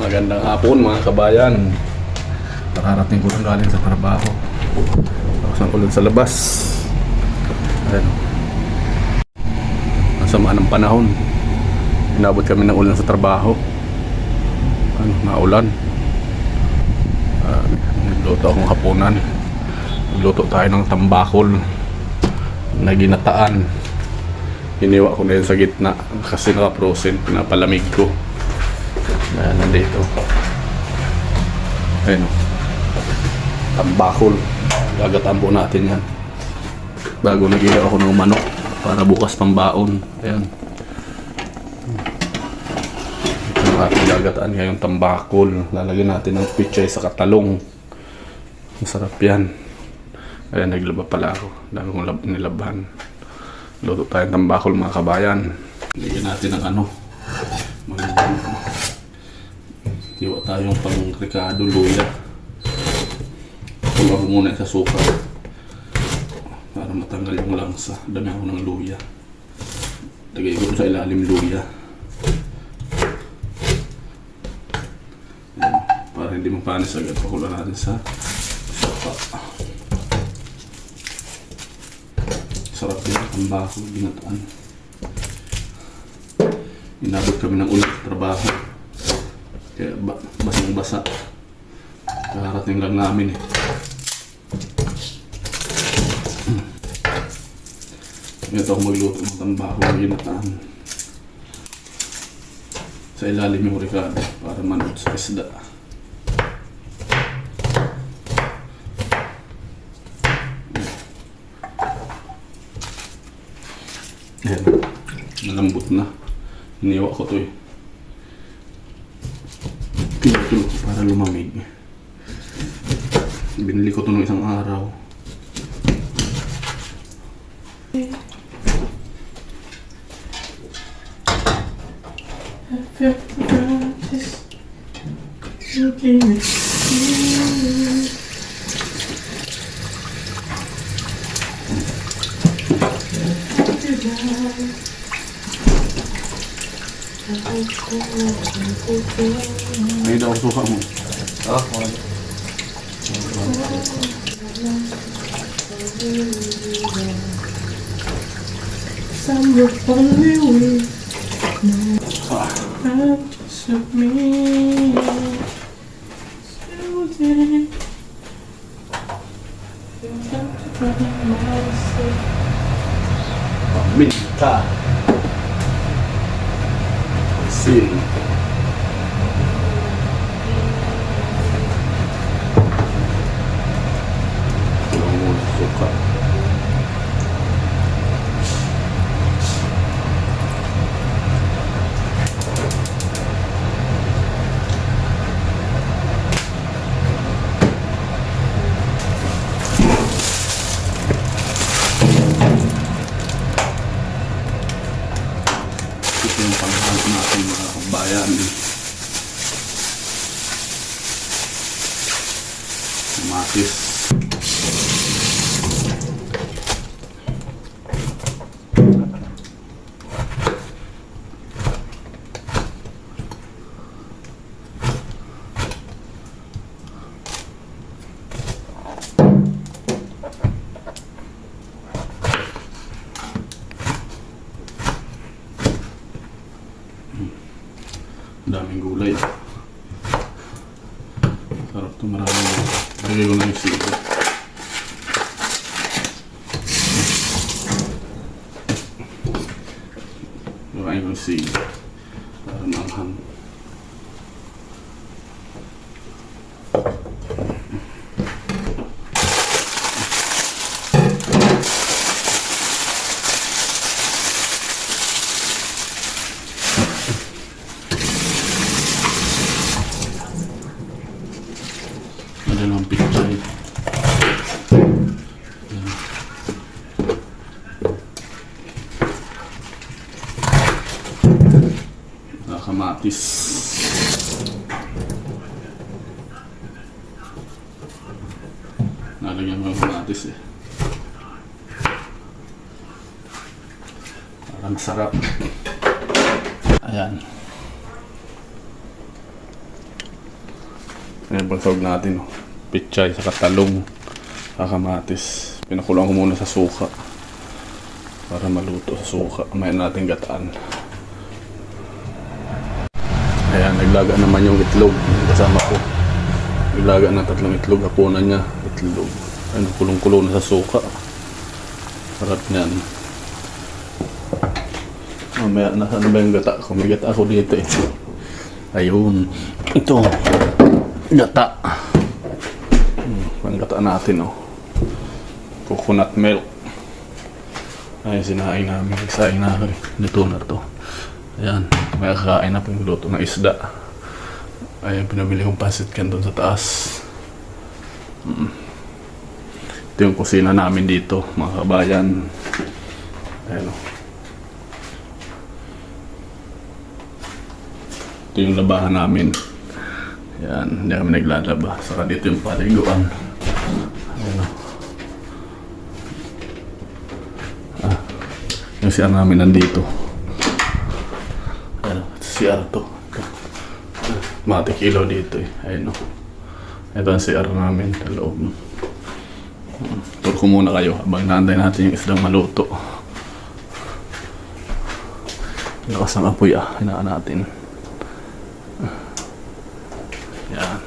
Magandang hapon mga kabayan. Nakarating ko lang galing sa trabaho. Nakasan ko lang sa labas. Ayan. Ang sama ng panahon. Inabot kami ng ulan sa trabaho. Maulan. Nagluto akong hapunan. Nagluto tayo ng tambakol na ginataan. Hiniwa ko na yun sa gitna kasi naka-frozen. Pinapalamig ko. Ayan, nandito. Ayan. Tambakol. Gagataan po natin yan. Bago nag-ilaw ako ng manok para bukas pambaon. Ayan. Ito yung ating gagataan ngayong tambakol. Lalagyan natin ng pichay sa katalong. Masarap yan. Ayan, naglaba pala ako. Dami kong nilabhan. Luto tayong tambakol mga kabayan. Lagyan natin ng ano. Hiwa tayong pang-ricado, luya. Tumago muna sa suka para matanggal yung langsa. Dami ako ng luya. Lagay ko sa ilalim luya. Ayan, para hindi mapanis agad. Pakulan natin sa suka. Sarap din ang bako, ginataan. Inabot kami ng ulit sa trabaho. Kaya basang-basa. Kakarating lang namin eh. Ito ako magluto ng tambako ng ginataan. Sa ilalim yung ricado para manood sa isda. Ayan. Malambot na. Iniwa ko to eh. Pinatulog ko para lumamig. Binili ko ito ng isang araw. Ay, daw suka mo. Oh, Summer only way. Just of me. Paminta. Sin. Tulong mo suka. Ito yung panghalo natin mga kabayan. Kamatis. Daming gulay. Sarap ito, maraming gulay. Lagay ko na yung sigo. Lagay ko yung sigo para maanghang. Ang pichay. Kamatis. Nalagyan mo yung kamatis eh. Parang sarap. Ayan. Ayan, pagsawag natin, oh. Pichay, saka talong, saka kamatis. Pinakulang ko muna sa suka para maluto sa suka. Mayan natin gataan. Ayan, naglaga naman yung itlog. Yung kasama ko. Naglaga ng 3 itlog. Hapunan niya, itlog. Ayan, kulong-kulong na sa suka. Sarap niyan. Mamaya, nasaan ba yung gata ko? May gata ako dito eh. Ayun. Ito. Gata. Ang gata natin, oh. Coconut milk. Ay, sinain namin. Isain na. Luto na to. Ayan. May kakain na pang luto ng isda. Ayan, pinabili kong pancit canton sa taas. Ito yung kusina namin dito, mga kabayan. Ayan, oh. Ito yung labahan namin. Ayan, hindi kami naglalaba. Saka dito yung paliguan. Ayan, oh. Yung CR namin nandito. Ayan, CR to. Mati kilo dito eh. Ayan, oh. Ito ang CR namin sa loob. Tour ko muna kayo habang naantay natin yung isdang maluto. Lakas ang apoy ah. Hinaan natin. Yan.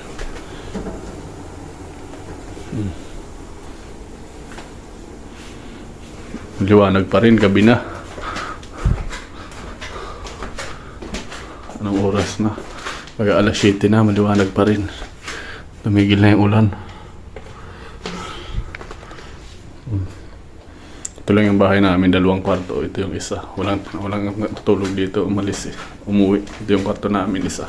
Liwanag pa rin, gabi na. Anong oras na? Pag alas 7 na, maliwanag pa rin. Tumigil na yung ulan. Ito lang yung bahay namin, 2 kwarto. Ito yung isa. Walang tutulog dito, umalis eh. Umuwi. Ito yung kwarto namin, isa.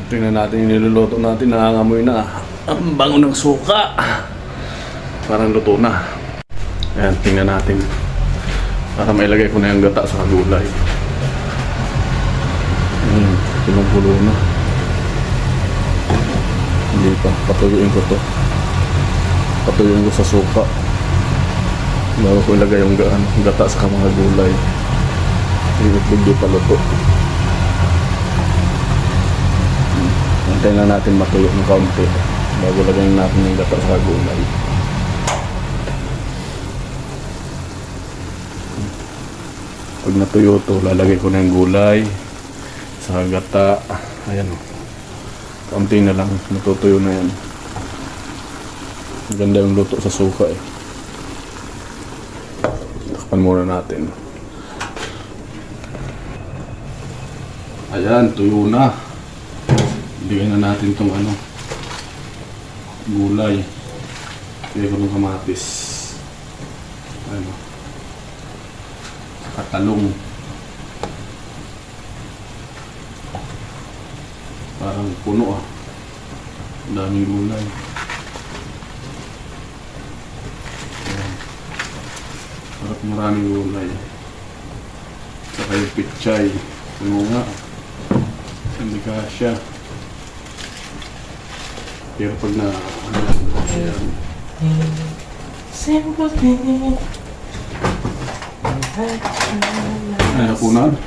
Tingnan natin yung niluluto natin, nangangamoy na. Ang bango ng suka! Parang luto na. Ayan, tingnan natin. Para mailagay ko na yung gata sa gulay. Pinagbulo na. Hindi pa, patuyuin ko to. Patuyuin ko sa suka. Bago ko ilagay yung gata sa mga gulay. Hindi pa luto. Antayin lang natin matuyo ng kaunti bago lagay natin yung gata sa gulay. Pag natuyo to, lalagay ko na yung gulay sa gata. Ayan o. Kaunti na lang, natutuyo na yan. Maganda yung luto sa suka eh. Takpan muna natin. Ayan, tuyo na. Bigyan na natin tong gulay. Bigyan ko ng kamatis. Ano? Saka talong. Parang puno ah. Ang daming gulay. Ayan. Parang maraming gulay. Saka yung pichay. Ano nga? Hindi kasya. Pero pag na... Ayan. Simple thing. Ay, hapunan.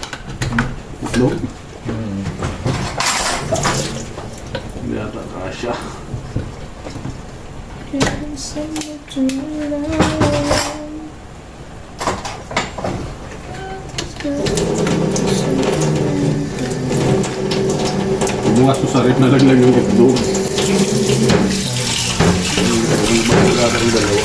Itlog. Hindi ata kasya. Bukas ko sa rip na laglag yung itlog. Ang dalawa.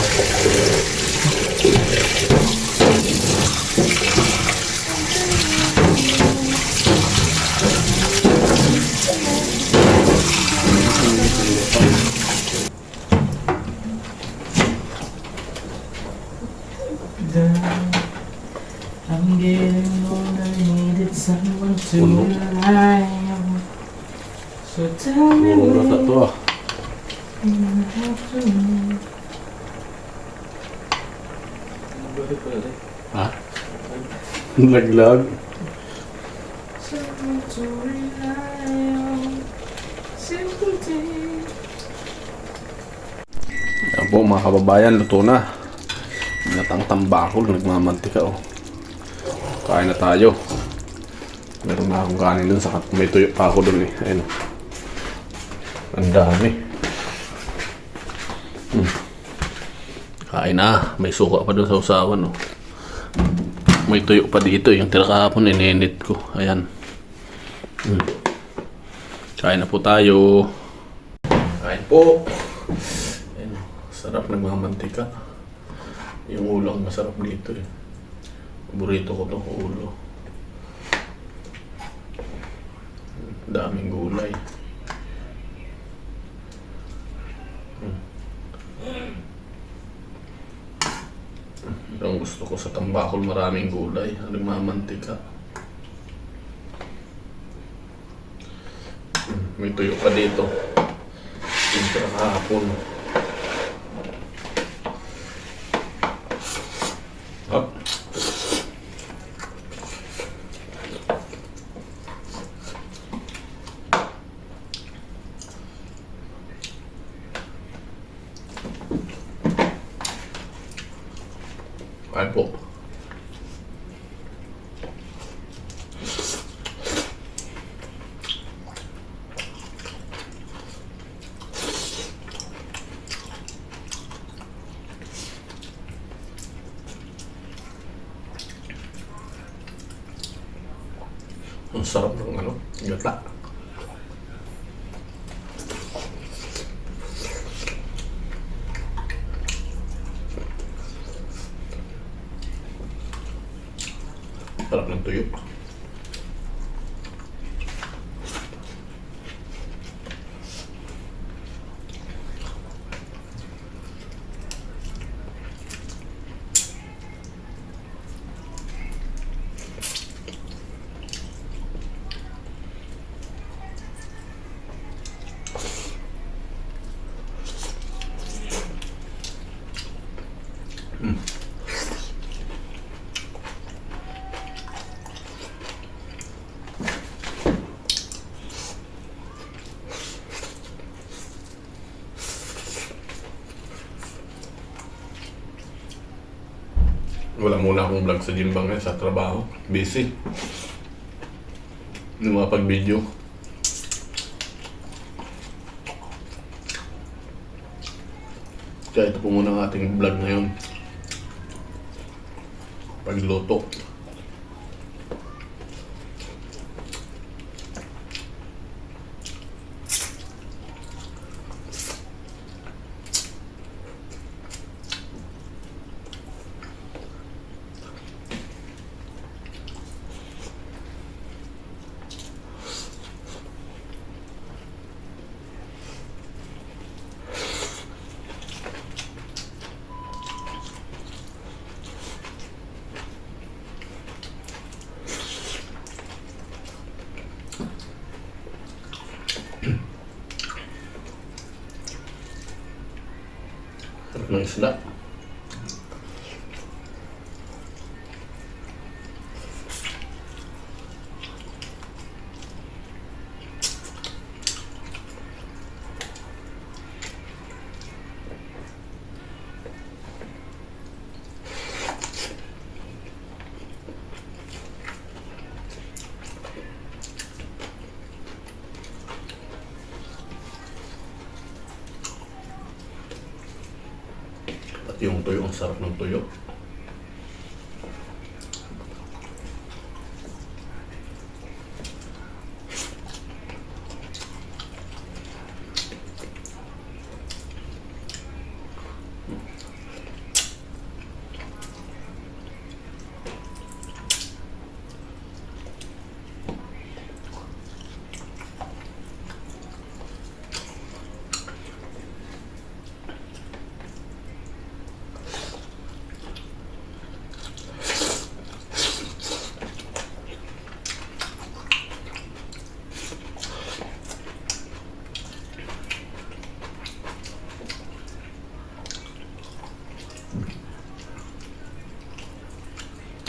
I'm getting old, I needed someone to rely on. So tell me Puro gata to ah. when you have to know. Ha? Laglag. Someone to rely on. Simple thing. Yan po mga kababayan, luto na. Natang tambakol, nagmamantika oh. Kain na tayo. Meron na akong kanin dun, saka may tuyo pa ako dun eh. Ayun oh. Ang dami. Kain na. May suka pa doon sa usawan. Oh. May tuyo pa dito. Yung tira kahapon, ininit ko. Ayan. Kain na po tayo. Kain po. Ayan. Sarap nagmamantika. Yung ulo ang masarap dito eh. Paborito ko itong ulo. Daming gulay. Ang gusto ko sa tambakol, maraming gulay. Nagmamantika. May tuyo pa dito. Yung tira kahapon. Up. Ay po. Ang sarap ng gata. Sarap ng tuyo. Wala muna akong vlog sa Jimbang sa trabaho. Busy. Hindi makapag-video. Kaya ito po muna ang ating vlog ngayon. Pagluto. Sarap ng isda. At yung tuyo, ang sarap ng tuyo.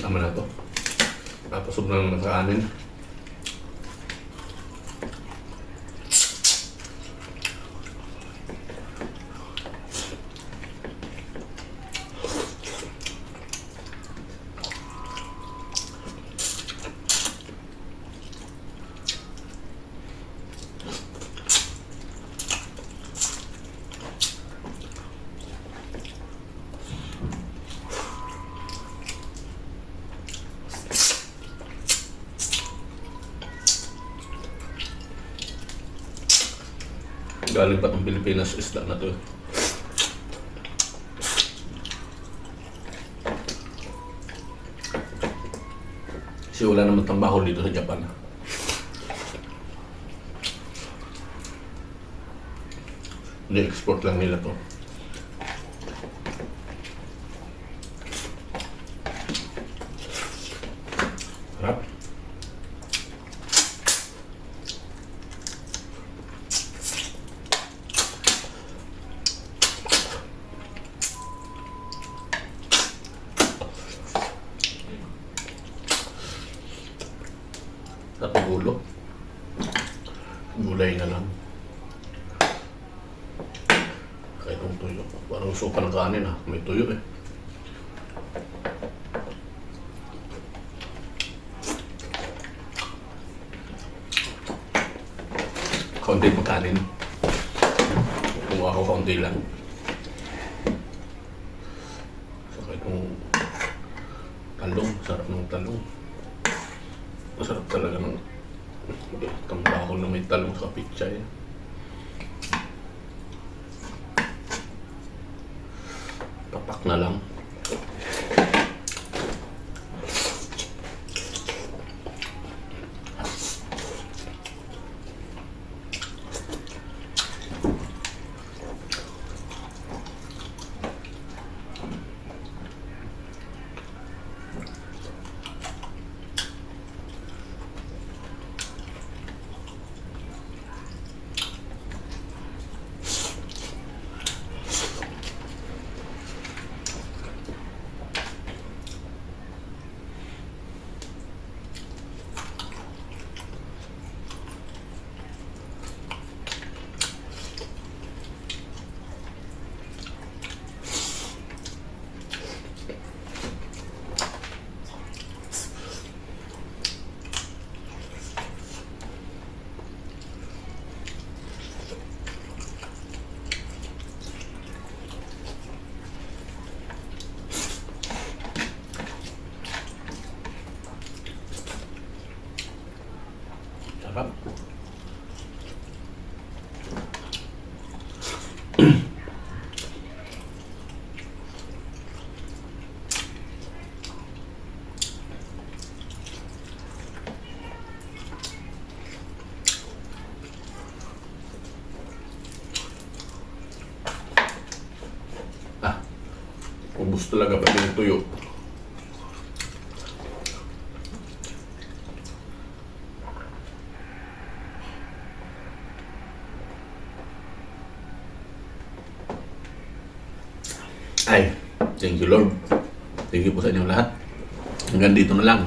Tama na to. Napasok na naman sa anin. Galing pa tong Pilipinas isda na to. Kasi wala naman tambakol dito sa Japan. Ni-export lang nila to. Harap. Tapos ulo. Gulay na lang. Kahit yung tuyo. Parang sopa ng kanin ha. May tuyo eh. Kaunti pang kanin. Kumuha ko kaunti lang. Saka itong talong. Sarap ng talong. Masarap talaga ng tambakol na may talong sa pichay. Papak na lang. Sarap. Ubus talaga pati yung tuyo. Ay, thank you Lord. Thank you po sa inyong lahat. Hanggang dito na lang.